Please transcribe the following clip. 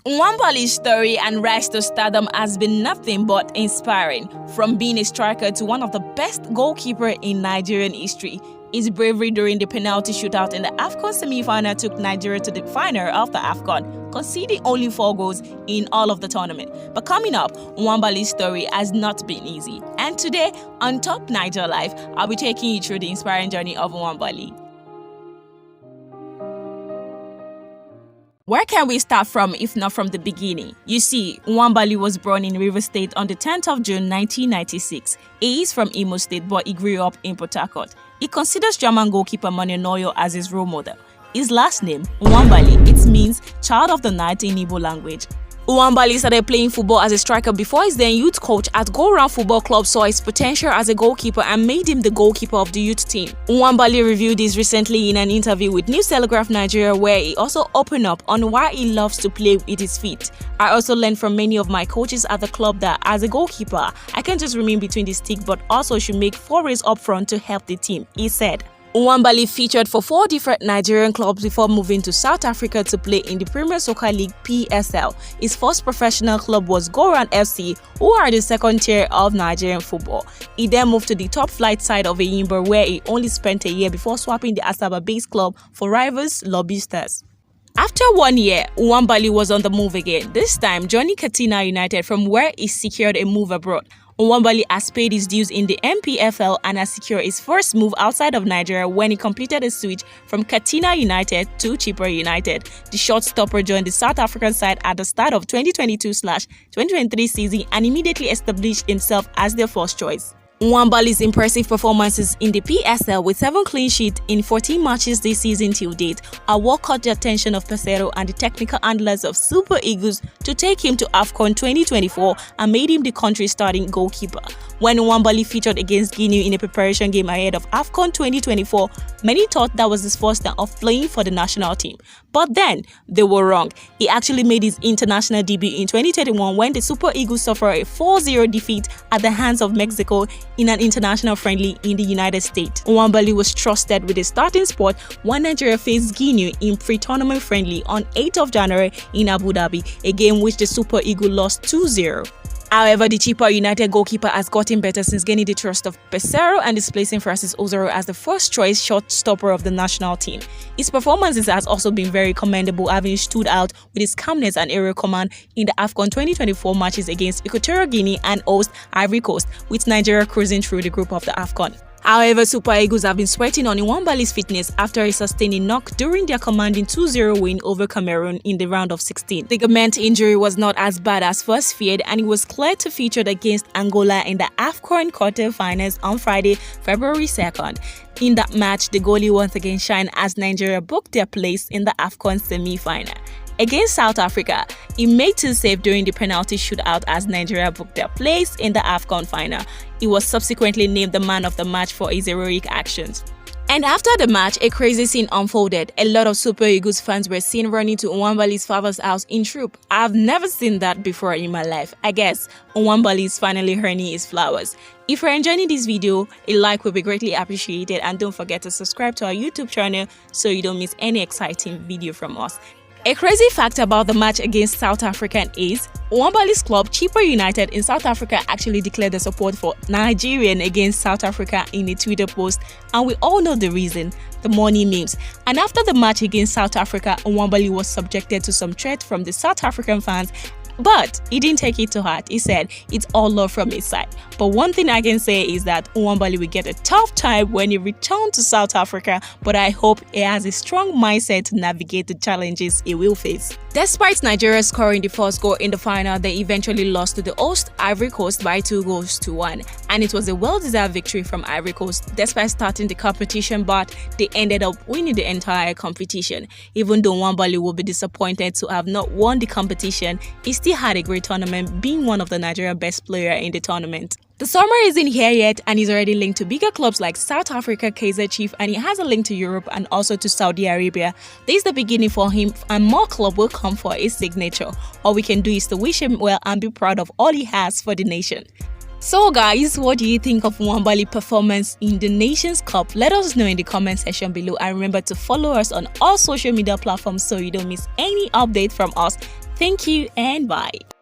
Nwabali's story and rise to stardom has been nothing but inspiring. From being a striker to one of the best goalkeepers in Nigerian history, his bravery during the penalty shootout in the AFCON semi-final took Nigeria to the final of the AFCON, conceding only 4 goals in all of the tournament. But coming up, Nwabali's story has not been easy. And today, on Top Niger Live, I'll be taking you through the inspiring journey of Nwabali. Where can we start from if not from the beginning? You see, Nwabali was born in Rivers State on the 10th of June 1996. He is from Imo State, but he grew up in Port Harcourt. He considers German goalkeeper Manuel Neuer as his role model. His last name, Nwabali, it means child of the night in Igbo language. Nwabali started playing football as a striker before his then youth coach at Go Round Football Club saw his potential as a goalkeeper and made him the goalkeeper of the youth team. Nwabali revealed this recently in an interview with News Telegraph Nigeria, where he also opened up on why he loves to play with his feet. I also learned from many of my coaches at the club that as a goalkeeper, I can't just remain between the stick but also should make forays up front to help the team, he said. Nwabali featured for 4 different Nigerian clubs before moving to South Africa to play in the Premier Soccer League PSL. His first professional club was Go Round FC, who are the second tier of Nigerian football. He then moved to the top flight side of Eyimba, where he only spent a year before swapping the Asaba-based club for rivals Lobsters. After 1 year, Nwabali was on the move again, this time joining Katsina United, from where he secured a move abroad. Nwabali has paid his dues in the MPFL and has secured his first move outside of Nigeria when he completed a switch from Katsina United to Chipre United. The shortstopper joined the South African side at the start of 2022/2023 season and immediately established himself as their first choice. Nwabali's impressive performances in the PSL with 7 clean sheets in 14 matches this season till date are what caught the attention of Pesero and the technical handlers of Super Eagles to take him to AFCON 2024 and made him the country's starting goalkeeper. When Nwabali featured against Guinea in a preparation game ahead of AFCON 2024, many thought that was his first time of playing for the national team. But then, they were wrong. He actually made his international debut in 2021 when the Super Eagles suffered a 4-0 defeat at the hands of Mexico in an international friendly in the United States. Nwabali was trusted with a starting spot when Nigeria faced Guinea in pre-tournament friendly on 8th of January in Abu Dhabi, a game which the Super Eagles lost 2-0. However, the Chipre United goalkeeper has gotten better since gaining the trust of Pesero and displacing Francis Ozoro as the first choice shortstopper of the national team. His performances has also been very commendable, having stood out with his calmness and aerial command in the AFCON 2024 matches against Equatorial Guinea and host Ivory Coast, with Nigeria cruising through the group of the AFCON. However, Super Eagles have been sweating on Nwabali's fitness after he sustained a knock during their commanding 2-0 win over Cameroon in the round of 16. The ligament injury was not as bad as first feared, and he was cleared to feature against Angola in the AFCON quarter-finals on Friday, February 2nd. In that match, the goalie once again shined as Nigeria booked their place in the AFCON semi-final. Against South Africa, he made 2 saves during the penalty shootout as Nigeria booked their place in the AFCON final. He was subsequently named the man of the match for his heroic actions. And after the match, a crazy scene unfolded. A lot of Super Eagles fans were seen running to Nwabali's father's house in troop. I've never seen that before in my life. I guess Nwabali is finally earning his flowers. If you're enjoying this video, a like will be greatly appreciated, and don't forget to subscribe to our YouTube channel so you don't miss any exciting video from us. A crazy fact about the match against South Africa is Nwabali's club Chipre United in South Africa actually declared their support for Nigerian against South Africa in a Twitter post, and we all know the reason: the money memes. And after the match against South Africa, Nwabali was subjected to some threats from the South African fans. But he didn't take it to heart. He said it's all love from his side. But one thing I can say is that Nwabali will get a tough time when he returns to South Africa, but I hope he has a strong mindset to navigate the challenges he will face. Despite Nigeria scoring the first goal in the final, they eventually lost to the host Ivory Coast by 2-1, and it was a well-deserved victory from Ivory Coast. Despite starting the competition, but they ended up winning the entire competition. Even though Nwabali will be disappointed to have not won the competition, he still had a great tournament, being one of the Nigeria best players in the tournament. The summer isn't here yet, and he's already linked to bigger clubs like South Africa, Kaizer Chiefs, and he has a link to Europe and also to Saudi Arabia. This is the beginning for him, and more clubs will come for his signature. All we can do is to wish him well and be proud of all he has for the nation. So guys, what do you think of Nwabali's performance in the Nations Cup? Let us know in the comment section below, and remember to follow us on all social media platforms so you don't miss any update from us. Thank you and bye.